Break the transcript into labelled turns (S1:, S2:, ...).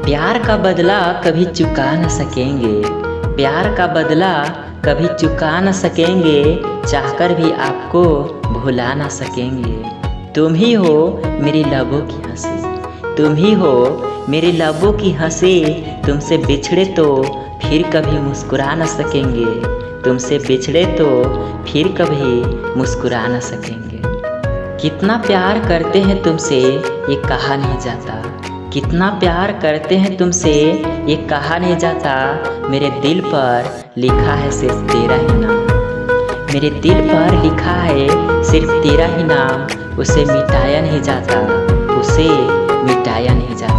S1: प्यार का बदला कभी चुका न सकेंगे, प्यार का बदला कभी चुका न सकेंगे, चाहकर भी आपको भुला न सकेंगे। तुम ही हो मेरी लबों की हंसी, तुम ही हो मेरी लबों की हंसी, तुमसे बिछड़े तो फिर कभी मुस्कुरा न सकेंगे, तुमसे बिछड़े तो फिर कभी मुस्कुरा न सकेंगे। कितना प्यार करते हैं तुमसे ये कहा नहीं जाता, कितना प्यार करते हैं तुमसे ये कहा नहीं जाता। मेरे दिल पर लिखा है सिर्फ तेरा ही नाम, मेरे दिल पर लिखा है सिर्फ तेरा ही नाम, उसे मिटाया नहीं जाता, उसे मिटाया नहीं जाता।